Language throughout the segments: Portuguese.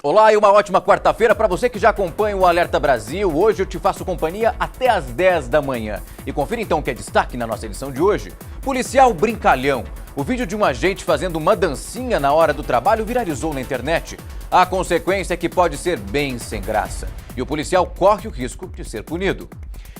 Olá e uma ótima quarta-feira para você que já acompanha o Alerta Brasil. Hoje eu te faço companhia até às 10 da manhã. E confira então o que é destaque na nossa edição de hoje. Policial brincalhão. O vídeo de um agente fazendo uma dancinha na hora do trabalho viralizou na internet. A consequência é que pode ser bem sem graça. E o policial corre o risco de ser punido.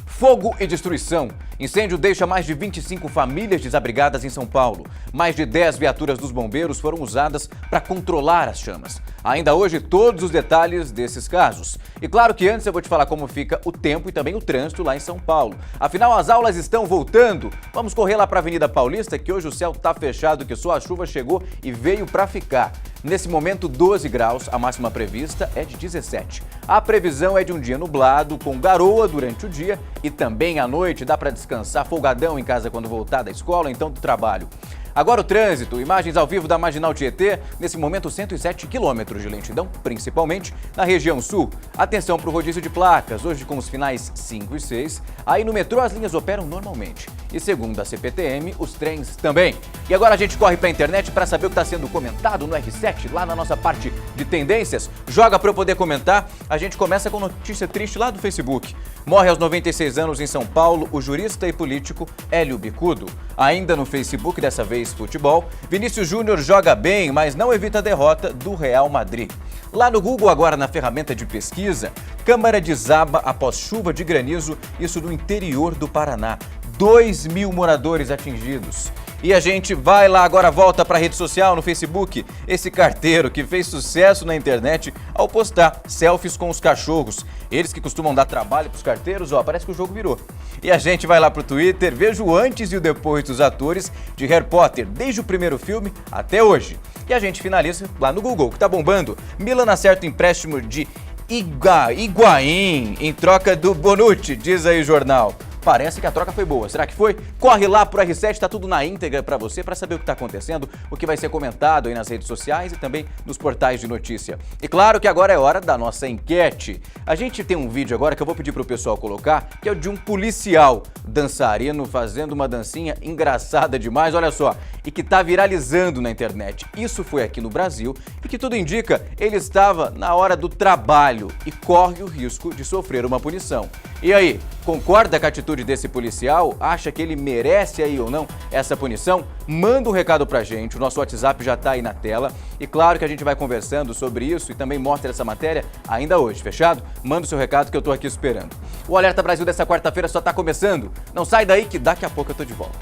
Fogo e destruição. Incêndio deixa mais de 25 famílias desabrigadas em São Paulo. Mais de 10 viaturas dos bombeiros foram usadas para controlar as chamas. Ainda hoje, todos os detalhes desses casos. E claro que antes eu vou te falar como fica o tempo e também o trânsito lá em São Paulo. Afinal, as aulas estão voltando. Vamos correr lá para a Avenida Paulista, que hoje o céu está fechado, que só a chuva chegou e veio para ficar. Nesse momento, 12 graus, a máxima prevista é de 17. A previsão é de um dia nublado, com garoa durante o dia e também à noite. Dá para descansar folgadão em casa quando voltar da escola ou então do trabalho. Agora o trânsito, imagens ao vivo da Marginal Tietê, nesse momento 107 quilômetros de lentidão, principalmente na região sul. Atenção para o rodízio de placas, hoje com os finais 5 e 6. Aí no metrô as linhas operam normalmente. E segundo a CPTM, os trens também. E agora a gente corre para a internet para saber o que está sendo comentado no R7, lá na nossa parte de tendências. Joga para eu poder comentar. A gente começa com notícia triste lá do Facebook. Morre aos 96 anos em São Paulo o jurista e político Hélio Bicudo. Ainda no Facebook, dessa vez futebol, Vinícius Júnior joga bem, mas não evita a derrota do Real Madrid. Lá no Google, agora na ferramenta de pesquisa, Câmara desaba após chuva de granizo, isso no interior do Paraná. 2.000 moradores atingidos. E a gente vai lá agora, volta para a rede social, no Facebook, esse carteiro que fez sucesso na internet ao postar selfies com os cachorros. Eles que costumam dar trabalho para os carteiros, parece que o jogo virou. E a gente vai lá pro Twitter, veja o antes e o depois dos atores de Harry Potter, desde o primeiro filme até hoje. E a gente finaliza lá no Google, que tá bombando. Milan acerta o empréstimo de Higuaín em troca do Bonucci, diz aí o jornal. Parece que a troca foi boa. Será que foi? Corre lá pro R7, tá tudo na íntegra para você, para saber o que está acontecendo, o que vai ser comentado aí nas redes sociais e também nos portais de notícia. E claro que agora é hora da nossa enquete. A gente tem um vídeo agora que eu vou pedir pro pessoal colocar, que é o de um policial dançarino fazendo uma dancinha engraçada demais, olha só, e que tá viralizando na internet. Isso foi aqui no Brasil e que tudo indica, ele estava na hora do trabalho e corre o risco de sofrer uma punição. E aí, concorda com a atitude desse policial? Acha que ele merece aí ou não essa punição? Manda um recado pra gente, o nosso WhatsApp já tá aí na tela. E claro que a gente vai conversando sobre isso e também mostra essa matéria ainda hoje, fechado? Manda o seu recado que eu tô aqui esperando. O Alerta Brasil dessa quarta-feira só tá começando. Não sai daí que daqui a pouco eu tô de volta.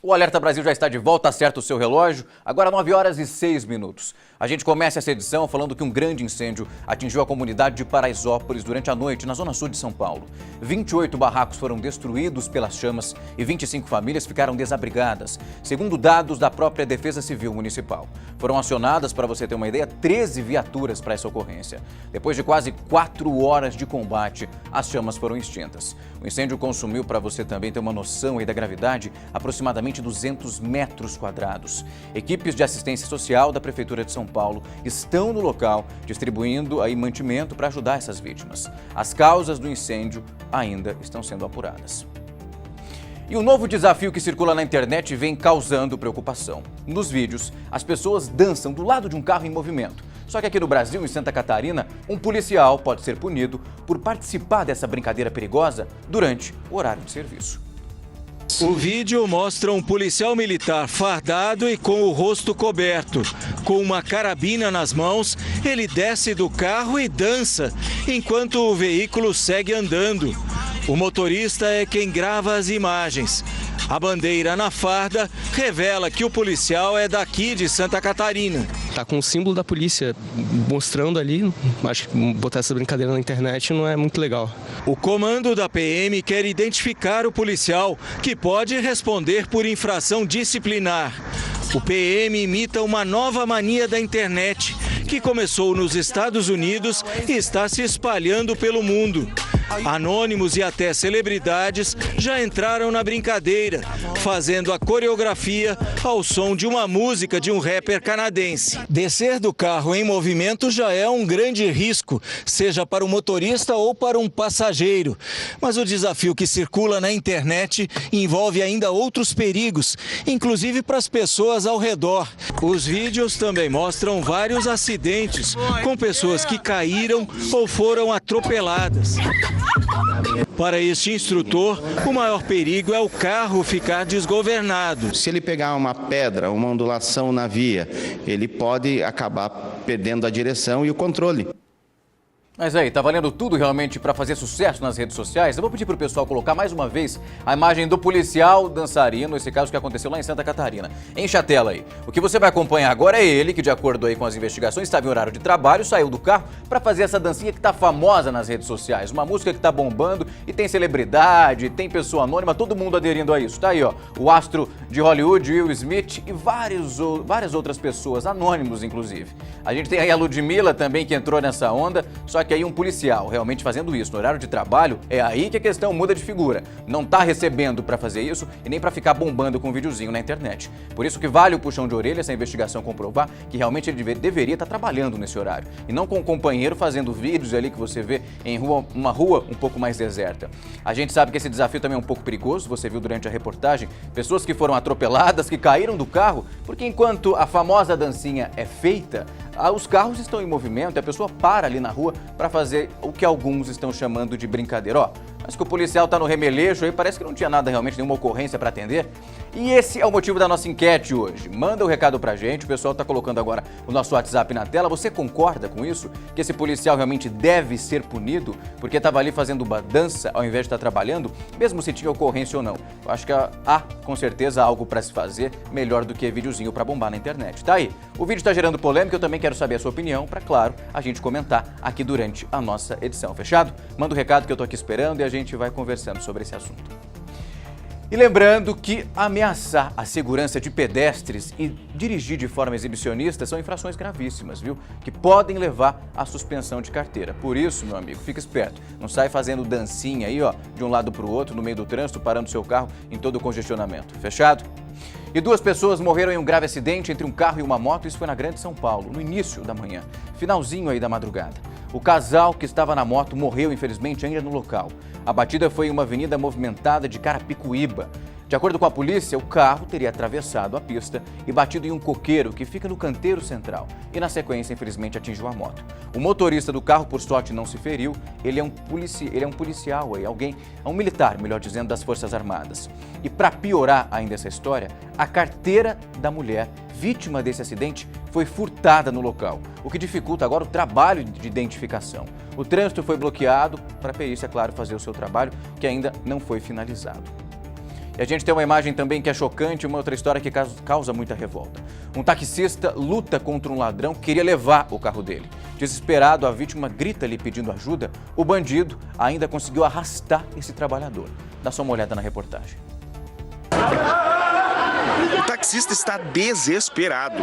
O Alerta Brasil já está de volta, acerta o seu relógio, agora 9 horas e 6 minutos. A gente começa essa edição falando que um grande incêndio atingiu a comunidade de Paraisópolis durante a noite, na zona sul de São Paulo. 28 barracos foram destruídos pelas chamas e 25 famílias ficaram desabrigadas, segundo dados da própria Defesa Civil Municipal. Foram acionadas, para você ter uma ideia, 13 viaturas para essa ocorrência. Depois de quase 4 horas de combate, as chamas foram extintas. O incêndio consumiu, para você também ter uma noção aí da gravidade, aproximadamente 200 metros quadrados. Equipes de assistência social da Prefeitura de São Paulo estão no local distribuindo aí mantimento para ajudar essas vítimas. As causas do incêndio ainda estão sendo apuradas. E um novo desafio que circula na internet vem causando preocupação. Nos vídeos, as pessoas dançam do lado de um carro em movimento. Só que aqui no Brasil, em Santa Catarina, um policial pode ser punido por participar dessa brincadeira perigosa durante o horário de serviço. O vídeo mostra um policial militar fardado e com o rosto coberto. Com uma carabina nas mãos, ele desce do carro e dança, enquanto o veículo segue andando. O motorista é quem grava as imagens. A bandeira na farda revela que o policial é daqui de Santa Catarina. Tá com o símbolo da polícia mostrando ali, acho que botar essa brincadeira na internet não é muito legal. O comando da PM quer identificar o policial, que pode responder por infração disciplinar. O PM imita uma nova mania da internet, que começou nos Estados Unidos e está se espalhando pelo mundo. Anônimos e até celebridades já entraram na brincadeira, fazendo a coreografia ao som de uma música de um rapper canadense. Descer do carro em movimento já é um grande risco, seja para o motorista ou para um passageiro. Mas o desafio que circula na internet envolve ainda outros perigos, inclusive para as pessoas ao redor. Os vídeos também mostram vários acidentes com pessoas que caíram ou foram atropeladas. Para este instrutor, o maior perigo é o carro ficar desgovernado. Se ele pegar uma pedra, uma ondulação na via, ele pode acabar perdendo a direção e o controle. Mas aí, tá valendo tudo realmente para fazer sucesso nas redes sociais? Eu vou pedir pro pessoal colocar mais uma vez a imagem do policial dançarino, esse caso que aconteceu lá em Santa Catarina. Enche a tela aí. O que você vai acompanhar agora é ele, que de acordo aí com as investigações, estava em horário de trabalho, saiu do carro para fazer essa dancinha que tá famosa nas redes sociais. Uma música que tá bombando e tem celebridade, tem pessoa anônima, todo mundo aderindo a isso. Tá aí, ó, o astro de Hollywood, Will Smith, e várias outras pessoas, anônimos inclusive. A gente tem aí a Ludmilla também, que entrou nessa onda, só que aí um policial realmente fazendo isso no horário de trabalho, é aí que a questão muda de figura. Não tá recebendo para fazer isso e nem para ficar bombando com um videozinho na internet. Por isso que vale o puxão de orelha essa investigação comprovar que realmente ele deveria estar trabalhando nesse horário. E não com um companheiro fazendo vídeos ali que você vê em uma rua um pouco mais deserta. A gente sabe que esse desafio também é um pouco perigoso, você viu durante a reportagem, pessoas que foram atropeladas, que caíram do carro, porque enquanto a famosa dancinha é feita, os carros estão em movimento e a pessoa para ali na rua para fazer o que alguns estão chamando de brincadeira. Ó, mas que o policial tá no remeleixo aí, parece que não tinha nada realmente, nenhuma ocorrência para atender. E esse é o motivo da nossa enquete hoje. Manda o recado pra gente, o pessoal tá colocando agora o nosso WhatsApp na tela. Você concorda com isso? Que esse policial realmente deve ser punido porque estava ali fazendo uma dança ao invés de estar trabalhando, mesmo se tinha ocorrência ou não? Eu acho que há, com certeza, algo para se fazer melhor do que videozinho para bombar na internet. Tá aí. O vídeo está gerando polêmica, eu também quero saber a sua opinião para, claro, a gente comentar aqui durante a nossa edição. Fechado? Manda o recado que eu tô aqui esperando e a gente vai conversando sobre esse assunto. E lembrando que ameaçar a segurança de pedestres e dirigir de forma exibicionista são infrações gravíssimas, viu? Que podem levar à suspensão de carteira. Por isso, meu amigo, fica esperto. Não sai fazendo dancinha aí, ó, de um lado para o outro, no meio do trânsito, parando seu carro em todo o congestionamento. Fechado? E 2 pessoas morreram em um grave acidente entre um carro e uma moto. Isso foi na Grande São Paulo, no início da manhã, finalzinho aí da madrugada. O casal que estava na moto morreu, infelizmente, ainda no local. A batida foi em uma avenida movimentada de Carapicuíba. De acordo com a polícia, o carro teria atravessado a pista e batido em um coqueiro que fica no canteiro central. E na sequência, infelizmente, atingiu a moto. O motorista do carro, por sorte, não se feriu. Ele é um policial, um militar, melhor dizendo, das Forças Armadas. E para piorar ainda essa história, a carteira da mulher vítima desse acidente foi furtada no local, o que dificulta agora o trabalho de identificação. O trânsito foi bloqueado para a perícia, claro, fazer o seu trabalho, que ainda não foi finalizado. E a gente tem uma imagem também que é chocante, uma outra história que causa muita revolta. Um taxista luta contra um ladrão que queria levar o carro dele. Desesperado, a vítima grita ali pedindo ajuda. O bandido ainda conseguiu arrastar esse trabalhador. Dá só uma olhada na reportagem. O taxista está desesperado.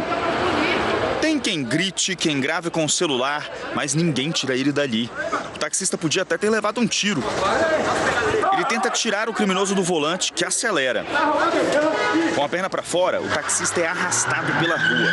Tem quem grite, quem grave com o celular, mas ninguém tira ele dali. O taxista podia até ter levado um tiro. Ele tenta tirar o criminoso do volante, que acelera. Com a perna para fora, o taxista é arrastado pela rua,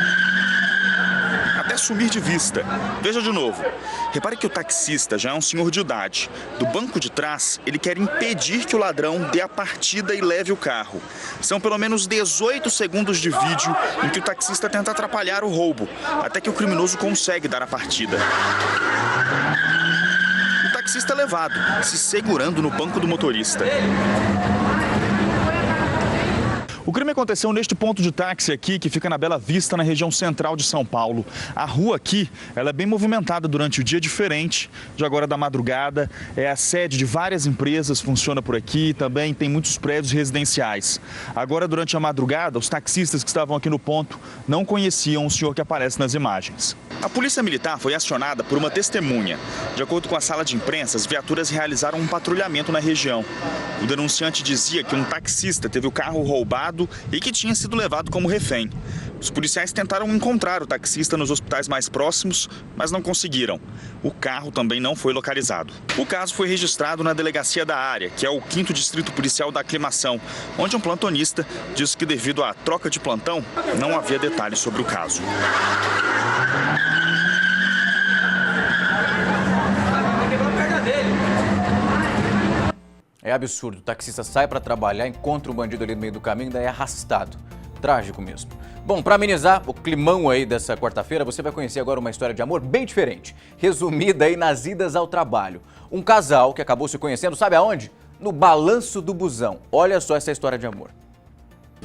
até sumir de vista. Veja de novo. Repare que o taxista já é um senhor de idade. Do banco de trás, ele quer impedir que o ladrão dê a partida e leve o carro. São pelo menos 18 segundos de vídeo em que o taxista tenta atrapalhar o roubo, até que o criminoso consegue dar a partida. O taxista é levado, se segurando no banco do motorista. O crime aconteceu neste ponto de táxi aqui, que fica na Bela Vista, na região central de São Paulo. A rua aqui, ela é bem movimentada durante o dia, diferente de agora da madrugada. É a sede de várias empresas, funciona por aqui, também tem muitos prédios residenciais. Agora, durante a madrugada, os taxistas que estavam aqui no ponto não conheciam o senhor que aparece nas imagens. A polícia militar foi acionada por uma testemunha. De acordo com a sala de imprensa, as viaturas realizaram um patrulhamento na região. O denunciante dizia que um taxista teve o carro roubado e que tinha sido levado como refém. Os policiais tentaram encontrar o taxista nos hospitais mais próximos, mas não conseguiram. O carro também não foi localizado. O caso foi registrado na delegacia da área, que é o 5º Distrito Policial da Aclimação, onde um plantonista disse que devido à troca de plantão, não havia detalhes sobre o caso. É absurdo, o taxista sai para trabalhar, encontra um bandido ali no meio do caminho e daí é arrastado. Trágico mesmo. Bom, para amenizar o climão aí dessa quarta-feira, você vai conhecer agora uma história de amor bem diferente, resumida aí nas idas ao trabalho. Um casal que acabou se conhecendo, sabe aonde? No Balanço do Busão. Olha só essa história de amor.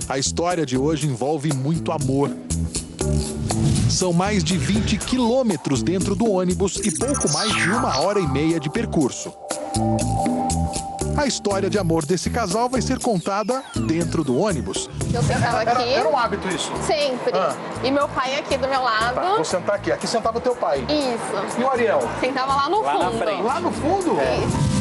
A história de hoje envolve muito amor. São mais de 20 quilômetros dentro do ônibus e pouco mais de 1h30 de percurso. A história de amor desse casal vai ser contada dentro do ônibus. Eu sentava aqui. Era um hábito isso? Sempre. E meu pai aqui do meu lado. Tá, vou sentar aqui. Aqui sentava o teu pai. Isso. E o Ariel? Sentava lá no fundo. Lá no fundo? Isso.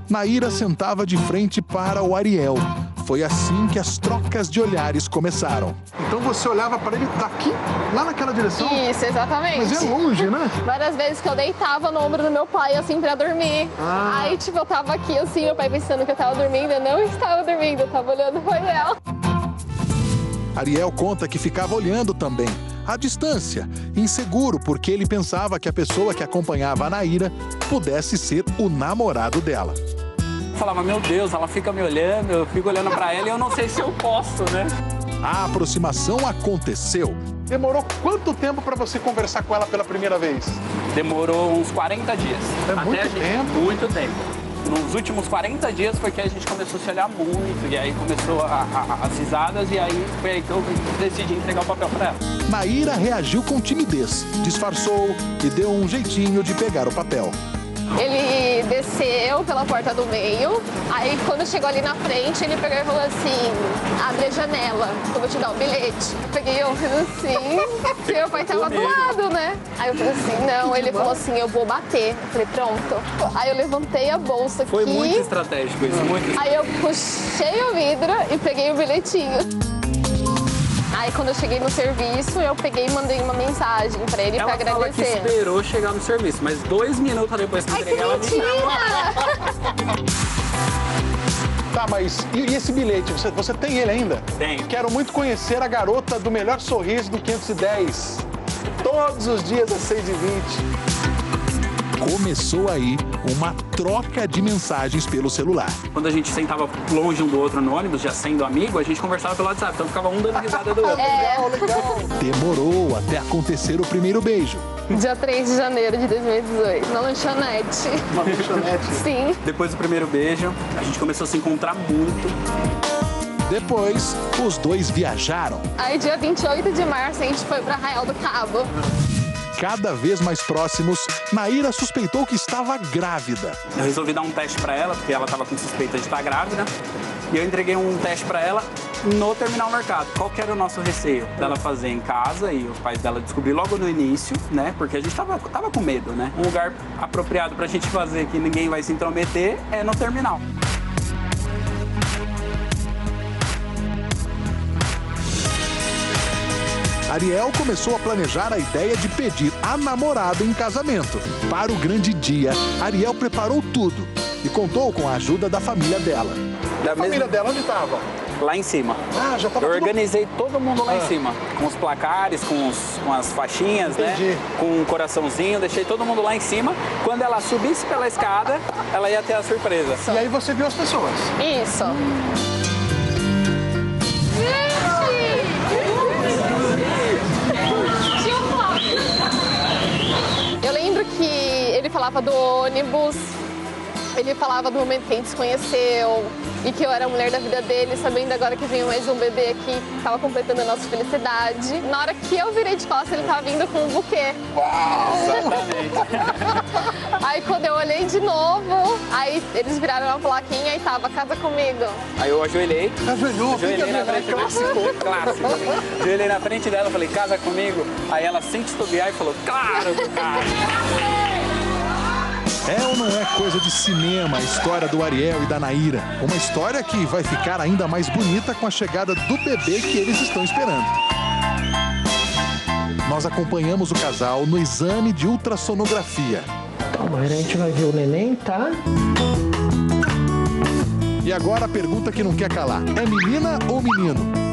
Naíra sentava de frente para o Ariel. Foi assim que as trocas de olhares começaram. Então você olhava para ele daqui, lá naquela direção? Isso, exatamente. Mas é longe, né? Várias vezes que eu deitava no ombro do meu pai, assim, pra dormir. Aí, tipo, eu tava aqui, assim, meu pai pensando que eu tava dormindo. Eu não estava dormindo, eu tava olhando pro Ariel. Ariel conta que ficava olhando também, à distância, inseguro, porque ele pensava que a pessoa que acompanhava a Naíra pudesse ser o namorado dela. Falava, meu Deus, ela fica me olhando, eu fico olhando pra ela e eu não sei se eu posso, né? A aproximação aconteceu. Demorou quanto tempo para você conversar com ela pela primeira vez? Demorou uns 40 dias. Muito tempo? Muito tempo. Nos últimos 40 dias foi que a gente começou a se olhar muito, e aí começou as risadas, e aí foi aí que eu decidi entregar o papel pra ela. Naíra reagiu com timidez, disfarçou e deu um jeitinho de pegar o papel. Ele desceu pela porta do meio, aí quando chegou ali na frente, ele pegou e falou assim, abre a janela, que eu vou te dar um bilhete. Eu peguei e fiz assim, porque meu pai tava do lado, né? Aí eu falei assim, não, ele falou assim, eu vou bater. Eu falei, pronto. Aí eu levantei a bolsa aqui. Foi muito estratégico isso, muito estratégico. Aí eu puxei o vidro e peguei o bilhetinho. Aí quando eu cheguei no serviço, eu peguei e mandei uma mensagem pra ele pra agradecer. Ela fala que esperou chegar no serviço, mas 2 minutos depois que eu entreguei ela... Tá, mas e esse bilhete? Você tem ele ainda? Tenho. Quero muito conhecer a garota do melhor sorriso do 510. Todos os dias às 6h20. Começou aí uma troca de mensagens pelo celular. Quando a gente sentava longe um do outro no ônibus, já sendo amigo, a gente conversava pelo WhatsApp, então ficava um dando risada do outro. Legal. Demorou até acontecer o primeiro beijo. Dia 3 de janeiro de 2018, na lanchonete. Uma lanchonete? Sim. Depois do primeiro beijo, a gente começou a se encontrar muito. Depois, os dois viajaram. Aí dia 28 de março a gente foi pra Arraial do Cabo. Cada vez mais próximos, Naíra suspeitou que estava grávida. Eu resolvi dar um teste pra ela, porque ela estava com suspeita de estar grávida. E eu entreguei um teste pra ela no Terminal Mercado. Qual que era o nosso receio? Dela fazer em casa e os pais dela descobrir logo no início, né? Porque a gente tava com medo, né? Um lugar apropriado pra gente fazer que ninguém vai se intrometer é no terminal. Ariel começou a planejar a ideia de pedir a namorada em casamento. Para o grande dia, Ariel preparou tudo e contou com a ajuda da família dela. A família dela onde estava? Lá em cima. Ah, já estava Eu organizei todo mundo lá em cima. Com os placares, com as faixinhas, Entendi. né? Com um coraçãozinho, deixei todo mundo lá em cima. Quando ela subisse pela escada, ela ia ter a surpresa. E aí você viu as pessoas? Isso. Eu lembro que ele falava do ônibus, ele falava do momento que a gente se conheceu e que eu era a mulher da vida dele, sabendo agora que vinha mais um bebê aqui que estava completando a nossa felicidade. Na hora que eu virei de costas, ele estava vindo com um buquê. Uau! Aí quando eu olhei de novo, aí eles viraram uma plaquinha e tava, casa comigo. Aí eu ajoelhei. Ajoelhou? Ajoelhei na frente clássico. Ajoelhei na frente dela, falei, casa comigo. Aí ela sem titubear e falou, claro, cara. É o não é coisa de cinema a história do Ariel e da Naira. Uma história que vai ficar ainda mais bonita com a chegada do bebê que eles estão esperando. Nós acompanhamos o casal no exame de ultrassonografia. Calma, a gente vai ver o neném, tá? E agora a pergunta que não quer calar. É menina ou menino?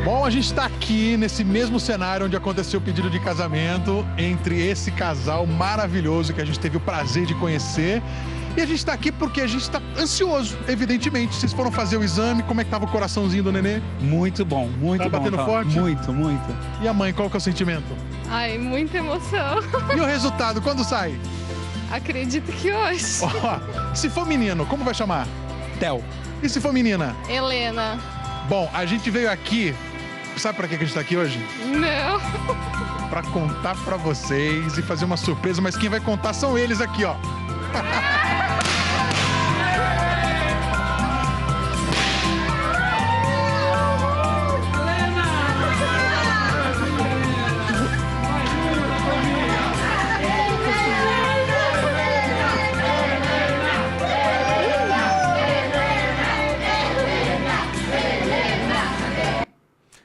Bom, a gente está aqui nesse mesmo cenário onde aconteceu o pedido de casamento entre esse casal maravilhoso que a gente teve o prazer de conhecer. E a gente está aqui porque a gente está ansioso, evidentemente. Vocês foram fazer o exame, como é que estava o coraçãozinho do nenê? Muito bom, muito bom. Tá batendo forte? Muito, muito. E a mãe, qual que é o sentimento? Ai, muita emoção. E o resultado, quando sai? Acredito que hoje. Ó, se for menino, como vai chamar? Theo. E se for menina? Helena. Bom, a gente veio aqui, sabe pra que a gente tá aqui hoje? Não. Pra contar pra vocês e fazer uma surpresa, mas quem vai contar são eles aqui, ó.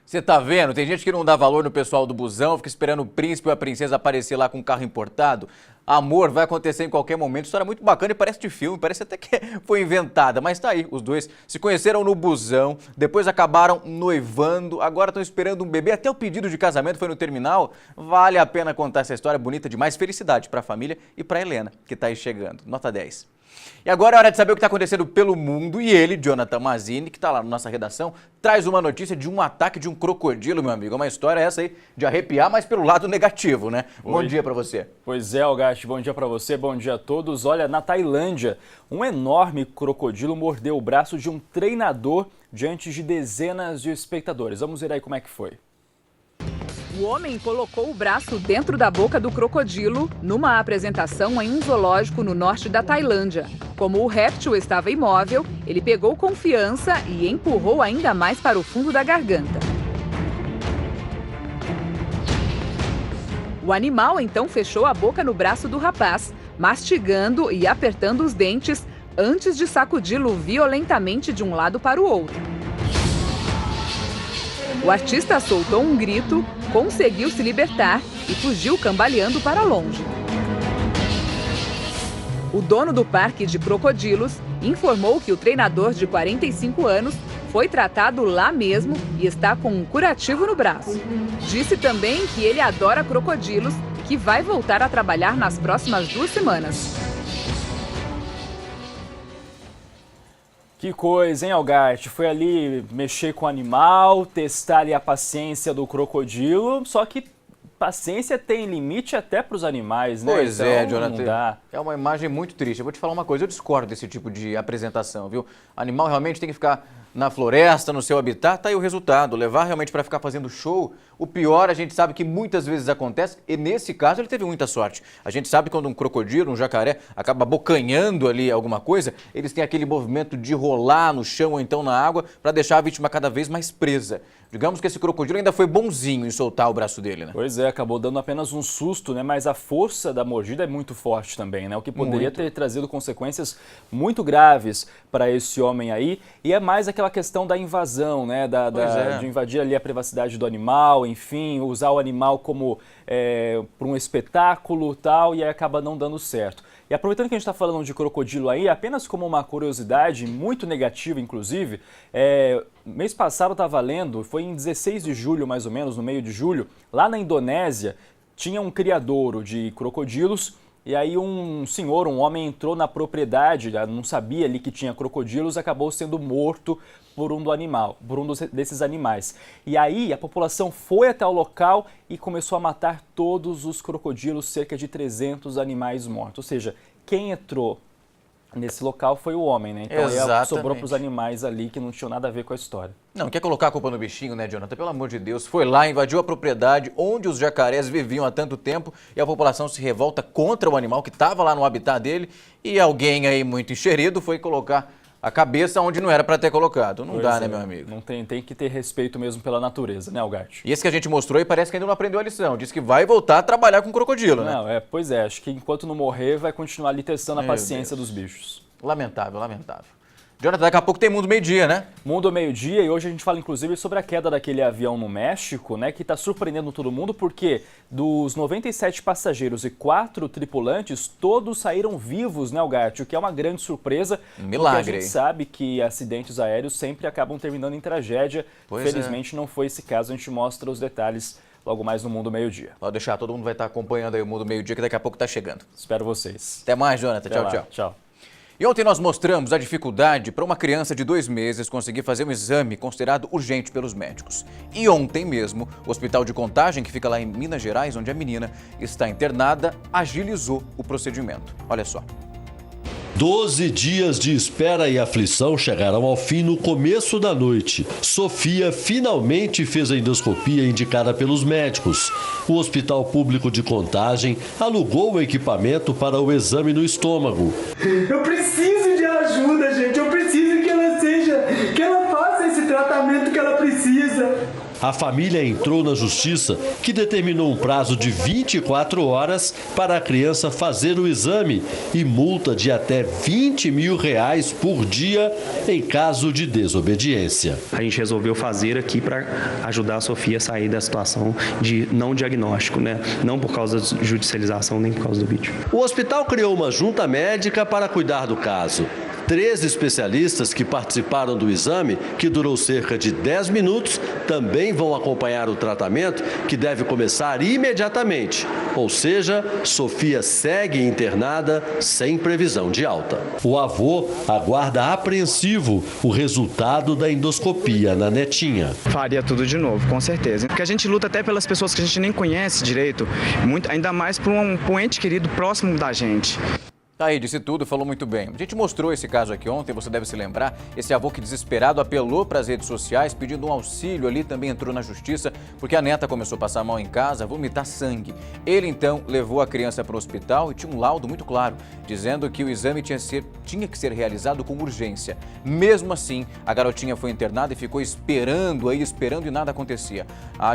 Você tá vendo? Tem gente que não dá valor no pessoal do busão, fica esperando o príncipe ou a princesa aparecer lá com um carro importado. Amor, vai acontecer em qualquer momento. História muito bacana e parece de filme, parece até que foi inventada. Mas tá aí, os dois se conheceram no busão, depois acabaram noivando, agora estão esperando um bebê. Até o pedido de casamento foi no terminal. Vale a pena contar essa história bonita demais. Felicidade pra família e pra Helena, que tá aí chegando. Nota 10. E agora é hora de saber o que está acontecendo pelo mundo e ele, Jonathan Mazini, que está lá na nossa redação, traz uma notícia de um ataque de um crocodilo, meu amigo. É uma história essa aí de arrepiar, mas pelo lado negativo, né? Oi. Bom dia para você. Pois é, Algasti, bom dia para você, bom dia a todos. Olha, na Tailândia, um enorme crocodilo mordeu o braço de um treinador diante de dezenas de espectadores. Vamos ver aí como é que foi. O homem colocou o braço dentro da boca do crocodilo numa apresentação em um zoológico no norte da Tailândia. Como o réptil estava imóvel, ele pegou confiança e empurrou ainda mais para o fundo da garganta. O animal então fechou a boca no braço do rapaz, mastigando e apertando os dentes antes de sacudi-lo violentamente de um lado para o outro. O artista soltou um grito, conseguiu se libertar e fugiu cambaleando para longe. O dono do parque de crocodilos informou que o treinador de 45 anos foi tratado lá mesmo e está com um curativo no braço. Disse também que ele adora crocodilos e que vai voltar a trabalhar nas próximas 2 semanas. Que coisa, hein, Algasti? Foi ali mexer com o animal, testar ali a paciência do crocodilo, só que paciência tem limite até para os animais, né? Pois então, é, Jonathan. não dá. É uma imagem muito triste. Eu vou te falar uma coisa, eu discordo desse tipo de apresentação, viu? Animal realmente tem que ficar na floresta, no seu habitat, tá aí o resultado. Levar realmente para ficar fazendo show, o pior a gente sabe que muitas vezes acontece, e nesse caso ele teve muita sorte. A gente sabe quando um crocodilo, um jacaré, acaba abocanhando ali alguma coisa, eles têm aquele movimento de rolar no chão ou então na água para deixar a vítima cada vez mais presa. Digamos que esse crocodilo ainda foi bonzinho em soltar o braço dele, né? Pois é, acabou dando apenas um susto, né? Mas a força da mordida é muito forte também, né? O que poderia ter trazido consequências muito graves para esse homem aí. E é mais aquela questão da invasão, né? De invadir ali a privacidade do animal, enfim, usar o animal como para um espetáculo e tal, e aí acaba não dando certo. E aproveitando que a gente está falando de crocodilo aí, apenas como uma curiosidade, muito negativa inclusive, mês passado eu estava lendo, foi em 16 de julho mais ou menos, no meio de julho, lá na Indonésia, tinha um criadouro de crocodilos, e aí um senhor, um homem entrou na propriedade, não sabia ali que tinha crocodilos, acabou sendo morto por um desses animais. E aí a população foi até o local e começou a matar todos os crocodilos, cerca de 300 animais mortos. Ou seja, quem entrou nesse local foi o homem, né? Então aí sobrou para os animais ali que não tinham nada a ver com a história. Não, quer colocar a culpa no bichinho, né, Jonathan? Pelo amor de Deus, foi lá, invadiu a propriedade onde os jacarés viviam há tanto tempo e a população se revolta contra o animal que estava lá no habitat dele e alguém aí muito enxerido foi colocar a cabeça onde não era para ter colocado. Não Pois dá, é, né, meu amigo? Não tem que ter respeito mesmo pela natureza, né, Algarte? E esse que a gente mostrou aí parece que ainda não aprendeu a lição. Diz que vai voltar a trabalhar com crocodilo, né? Não, pois é, acho que enquanto não morrer vai continuar ali testando a Meu paciência Deus. dos bichos. Lamentável, lamentável. Jonathan, daqui a pouco tem Mundo Meio-Dia, né? Mundo ao Meio-Dia, e hoje a gente fala inclusive sobre a queda daquele avião no México, né, que está surpreendendo todo mundo porque dos 97 passageiros e 4 tripulantes, todos saíram vivos, né, Algarte? O que é uma grande surpresa. Milagre. Porque a gente sabe que acidentes aéreos sempre acabam terminando em tragédia. Felizmente não foi esse caso, a gente mostra os detalhes logo mais no Mundo Meio-Dia. Pode deixar, todo mundo vai estar acompanhando aí o Mundo Meio-Dia, que daqui a pouco está chegando. Espero vocês. Até mais, Jonathan. Até Tchau, lá. tchau. Tchau. E ontem nós mostramos a dificuldade para uma criança de 2 meses conseguir fazer um exame considerado urgente pelos médicos. E ontem mesmo, o Hospital de Contagem, que fica lá em Minas Gerais, onde a menina está internada, agilizou o procedimento. Olha só. 12 dias de espera e aflição chegaram ao fim no começo da noite. Sofia finalmente fez a endoscopia indicada pelos médicos. O Hospital Público de Contagem alugou o equipamento para o exame no estômago. Eu preciso de ajuda, gente. Eu preciso que ela faça esse tratamento que ela precisa. A família entrou na justiça, que determinou um prazo de 24 horas para a criança fazer o exame e multa de até R$20 mil por dia em caso de desobediência. A gente resolveu fazer aqui para ajudar a Sofia a sair da situação de não diagnóstico, né? Não por causa da judicialização, nem por causa do vídeo. O hospital criou uma junta médica para cuidar do caso. 13 especialistas que participaram do exame, que durou cerca de 10 minutos, também vão acompanhar o tratamento, que deve começar imediatamente. Ou seja, Sofia segue internada sem previsão de alta. O avô aguarda apreensivo o resultado da endoscopia na netinha. Faria tudo de novo, com certeza. Porque a gente luta até pelas pessoas que a gente nem conhece direito, ainda mais por um ente querido próximo da gente. Tá aí, disse tudo, falou muito bem. A gente mostrou esse caso aqui ontem, você deve se lembrar. Esse avô que desesperado apelou para as redes sociais, pedindo um auxílio ali, também entrou na justiça, porque a neta começou a passar mal em casa, vomitar sangue. Ele então levou a criança para o hospital e tinha um laudo muito claro, dizendo que o exame tinha que ser realizado com urgência. Mesmo assim, a garotinha foi internada e ficou esperando e nada acontecia.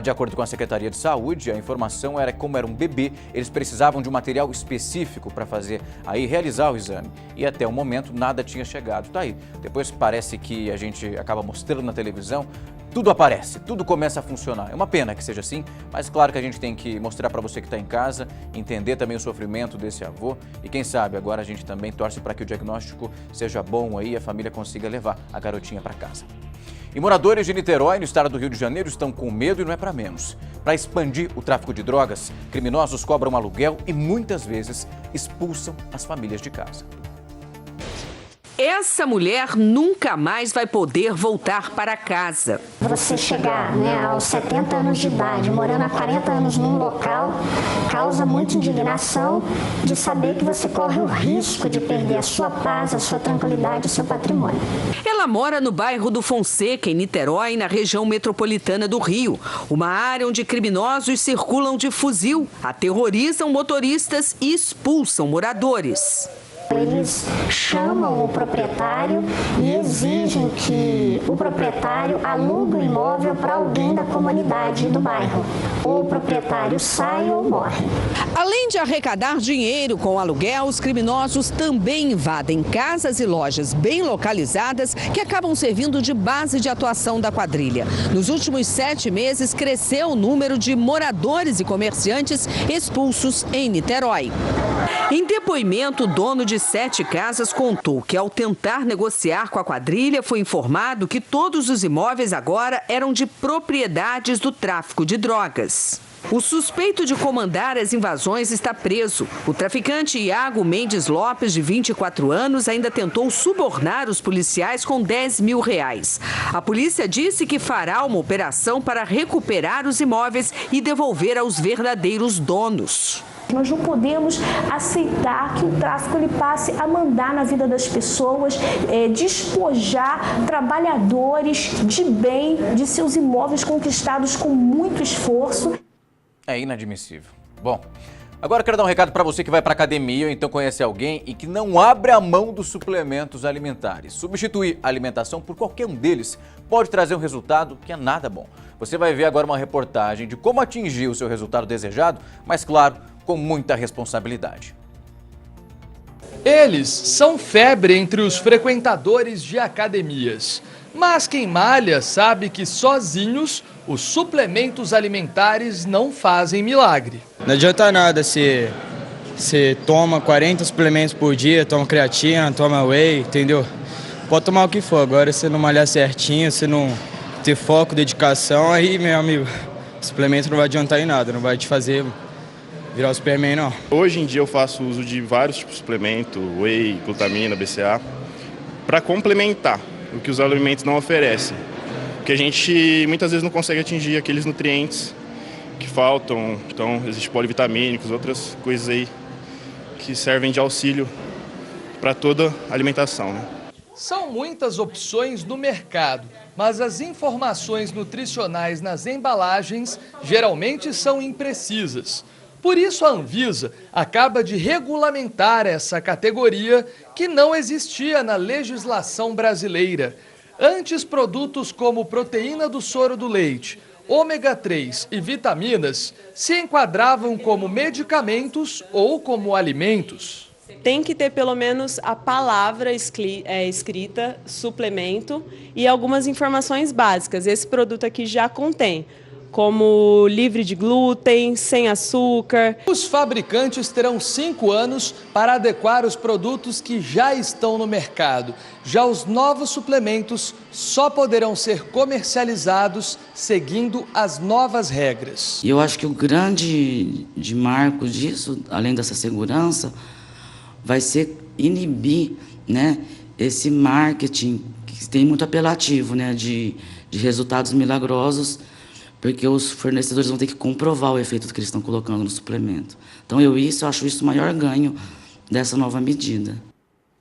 De acordo com a Secretaria de Saúde, a informação era que, como era um bebê, eles precisavam de um material específico para fazer realizar o exame. E até o momento nada tinha chegado. Tá aí. Depois parece que a gente acaba mostrando na televisão, tudo aparece, tudo começa a funcionar. É uma pena que seja assim, mas claro que a gente tem que mostrar para você que está em casa, entender também o sofrimento desse avô e quem sabe agora a gente também torce para que o diagnóstico seja bom aí e a família consiga levar a garotinha para casa. E moradores de Niterói, no estado do Rio de Janeiro, estão com medo e não é para menos. Para expandir o tráfico de drogas, criminosos cobram aluguel e muitas vezes expulsam as famílias de casa. Essa mulher nunca mais vai poder voltar para casa. Você chegar aos 70 anos de idade, morando há 40 anos num local, causa muita indignação de saber que você corre o risco de perder a sua paz, a sua tranquilidade, o seu patrimônio. Ela mora no bairro do Fonseca, em Niterói, na região metropolitana do Rio. Uma área onde criminosos circulam de fuzil, aterrorizam motoristas e expulsam moradores. Eles chamam o proprietário e exigem que o proprietário alugue o imóvel para alguém da comunidade do bairro. Ou o proprietário sai ou morre. Além de arrecadar dinheiro com aluguel, os criminosos também invadem casas e lojas bem localizadas que acabam servindo de base de atuação da quadrilha. Nos últimos 7 meses, cresceu o número de moradores e comerciantes expulsos em Niterói. Em depoimento, o dono de 7 casas contou que, ao tentar negociar com a quadrilha, foi informado que todos os imóveis agora eram de propriedades do tráfico de drogas. O suspeito de comandar as invasões está preso. O traficante Iago Mendes Lopes, de 24 anos, ainda tentou subornar os policiais com R$10 mil. A polícia disse que fará uma operação para recuperar os imóveis e devolver aos verdadeiros donos. Nós não podemos aceitar que o tráfico ele passe a mandar na vida das pessoas, despojar trabalhadores de bem, de seus imóveis conquistados com muito esforço. É inadmissível. Bom, Agora eu quero dar um recado para você que vai para academia ou então conhece alguém e que não abre a mão dos suplementos alimentares. Substituir a alimentação por qualquer um deles pode trazer um resultado que é nada bom. Você vai ver agora uma reportagem de como atingir o seu resultado desejado, mas claro, com muita responsabilidade. Eles são febre entre os frequentadores de academias. Mas quem malha sabe que sozinhos os suplementos alimentares não fazem milagre. Não adianta nada se você toma 40 suplementos por dia, toma creatina, toma whey, entendeu? Pode tomar o que for, agora se não malhar certinho, se não ter foco, dedicação, aí, meu amigo, o suplemento não vai adiantar em nada, não vai te fazer virar o Superman, não. Hoje em dia eu faço uso de vários tipos de suplemento, whey, glutamina, BCA, para complementar o que os alimentos não oferecem. Porque a gente muitas vezes não consegue atingir aqueles nutrientes que faltam, então existem polivitamínicos, outras coisas aí que servem de auxílio para toda a alimentação, né? São muitas opções no mercado, mas as informações nutricionais nas embalagens geralmente são imprecisas. Por isso a Anvisa acaba de regulamentar essa categoria que não existia na legislação brasileira. Antes, produtos como proteína do soro do leite, ômega 3 e vitaminas se enquadravam como medicamentos ou como alimentos. Tem que ter pelo menos a palavra escrita, suplemento e algumas informações básicas. Esse produto aqui já contém, como livre de glúten, sem açúcar. Os fabricantes terão 5 anos para adequar os produtos que já estão no mercado. Já os novos suplementos só poderão ser comercializados seguindo as novas regras. E eu acho que o grande marco disso, além dessa segurança, vai ser inibir, né, esse marketing que tem muito apelativo, né, de resultados milagrosos, porque os fornecedores vão ter que comprovar o efeito que eles estão colocando no suplemento. Então eu acho isso o maior ganho dessa nova medida.